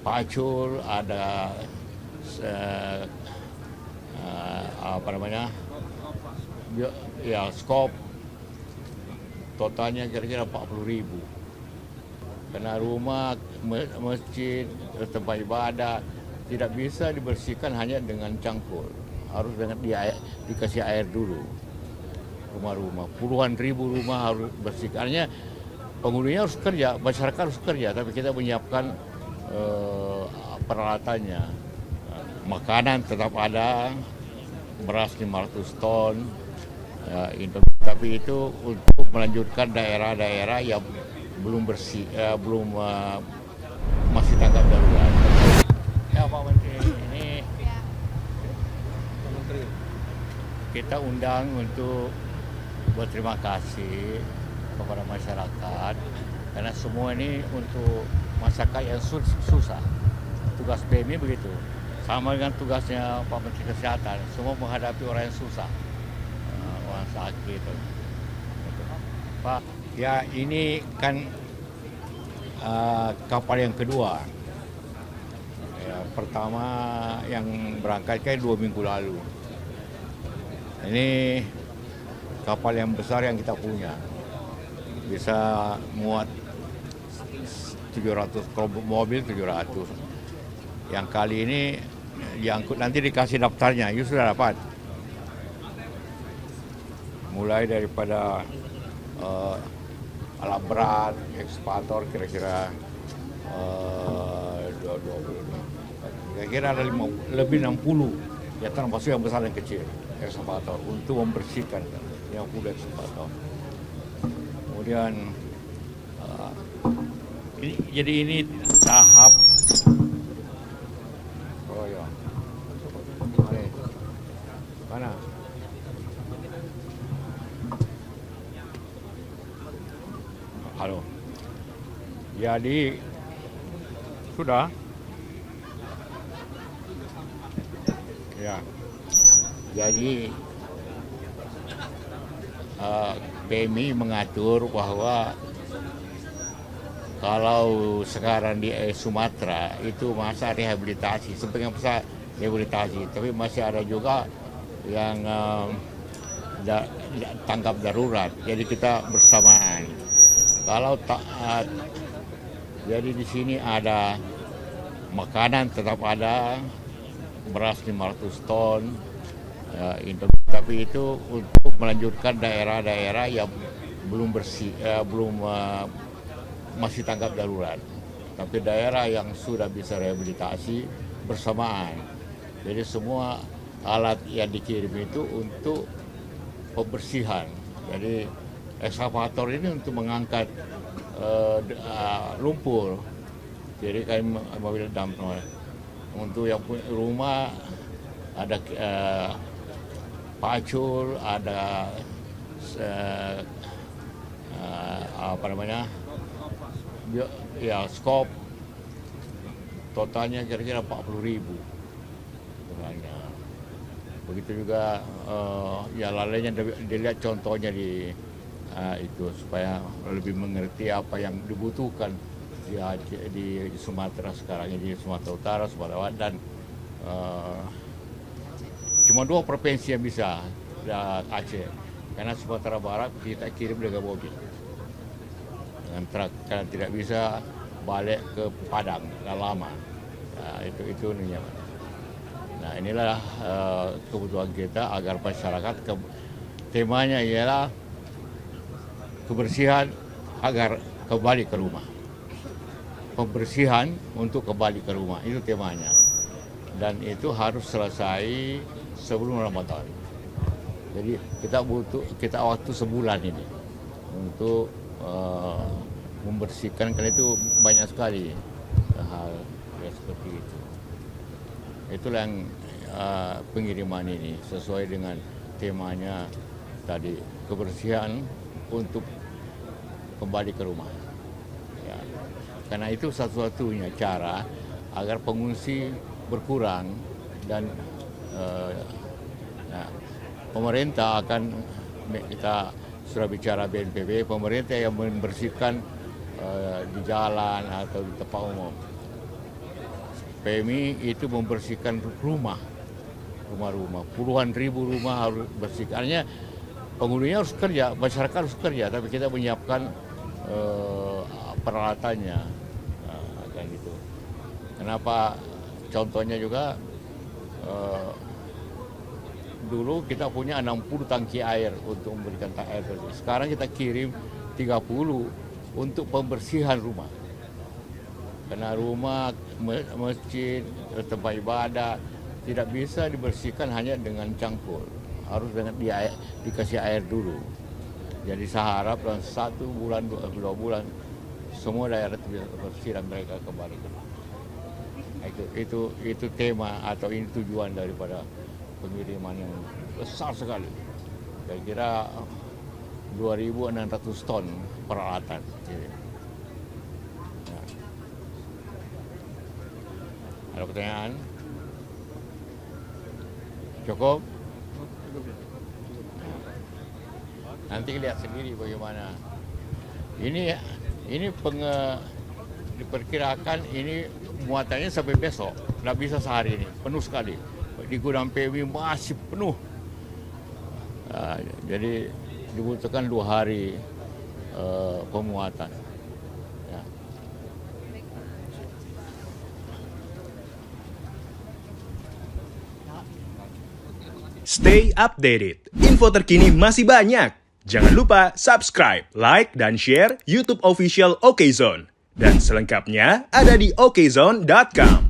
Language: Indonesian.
pacul, ada apa namanya, ya skop, totalnya kira-kira 40.000. Karena rumah, masjid, tempat ibadah tidak bisa dibersihkan hanya dengan cangkul, harus dengan dikasih air dulu. Rumah-rumah, puluhan ribu rumah harus bersihkan. Artinya penghuninya harus kerja, masyarakat harus kerja, tapi kita menyiapkan peralatannya. Makanan tetap ada, beras 500 ton, tapi itu untuk melanjutkan daerah-daerah yang belum bersih, masih tanggap darurat. Ya Pak Menteri, ini kita undang untuk berterima kasih kepada masyarakat, karena semua ini untuk masyarakat yang susah. Tugas PMI begitu, sama dengan tugasnya Pak Menteri Kesehatan, semua menghadapi orang yang susah, orang sakit. Pak, ya ini kan kapal yang kedua. Ya, pertama yang berangkat kan 2 minggu lalu. Ini kapal yang besar yang kita punya, bisa muat 700, kalau mobil 700. Yang kali ini diangkut, nanti dikasih daftarnya, you sudah dapat. Mulai daripada alat berat, ekskavator kira-kira kira-kira ada lebih 60, ya termasuk yang besar dan kecil, ekskavator untuk membersihkan 50 ekskavator. Kemudian ini tahap mana? Halo. Jadi sudah. Ya. Jadi PMI mengatur bahwa kalau sekarang di Sumatera itu masa rehabilitasi, sebagian besar rehabilitasi, tapi masih ada juga yang tanggap darurat. Jadi kita bersamaan. Kalau jadi di sini ada makanan tetap ada, beras 500 ton, tapi itu untuk melanjutkan daerah-daerah yang belum bersih, masih tanggap darurat. Tapi daerah yang sudah bisa rehabilitasi bersamaan. Jadi semua alat yang dikirim itu untuk pembersihan. Jadi ekskavator ini untuk mengangkat lumpur. Jadi kayak mobil dump. Untuk yang punya rumah ada pacul, ada apa namanya, ya skop, totalnya kira-kira 40.000. Begitu juga ya lainnya dilihat contohnya di itu supaya lebih mengerti apa yang dibutuhkan di Sumatera sekarang ini, di Sumatera Utara, Sumatera Barat, dan cuma 2 provinsi yang bisa, Aceh, karena Sumatera Barat kita kirim dengan mobil dengan truk, karena tidak bisa balik ke Padang dan lama. Nah, itu ininya. Nah, inilah kebutuhan kita agar masyarakat, temanya ialah kebersihan agar kembali ke rumah. Pembersihan untuk kembali ke rumah, itu temanya. Dan itu harus selesai sebelum Ramadan. Jadi kita waktu sebulan ini untuk membersihkan, karena itu banyak sekali hal ya seperti itu. Itulah yang pengiriman ini sesuai dengan temanya tadi, kebersihan untuk kembali ke rumah. Ya. Karena itu satu-satunya cara agar pengungsi berkurang, dan pemerintah akan, kita sudah bicara BNPB, pemerintah yang membersihkan di jalan atau di tempat umum. PMI itu membersihkan rumah-rumah, puluhan ribu rumah harus bersihkan. Artinya penghuninya harus kerja, masyarakat harus kerja, tapi kita menyiapkan peralatannya, kayak gitu. Kenapa? Contohnya juga dulu kita punya 60 tangki air untuk memberikan air bersih. Sekarang kita kirim 30 untuk pembersihan rumah. Karena rumah, masjid, tempat ibadah tidak bisa dibersihkan hanya dengan cangkul. Harus dengan dikasih air dulu. Jadi saya harap dalam 1 bulan, 2 bulan semua daerah bisa bersih dan mereka kembali ke rumah. Itu tema atau ini tujuan daripada pengiriman yang besar sekali. Kira-kira 2.600 ton peralatan. Ada pertanyaan? Cukup? Nanti lihat sendiri bagaimana. Ini diperkirakan ini muatannya sampai besok. Nggak bisa sehari ini, penuh sekali. Di gudang PMI masih penuh. Jadi dibutuhkan 2 hari pemuatan. Ya. Stay updated. Info terkini masih banyak. Jangan lupa subscribe, like, dan share YouTube official OKZone. Dan selengkapnya ada di okezone.com.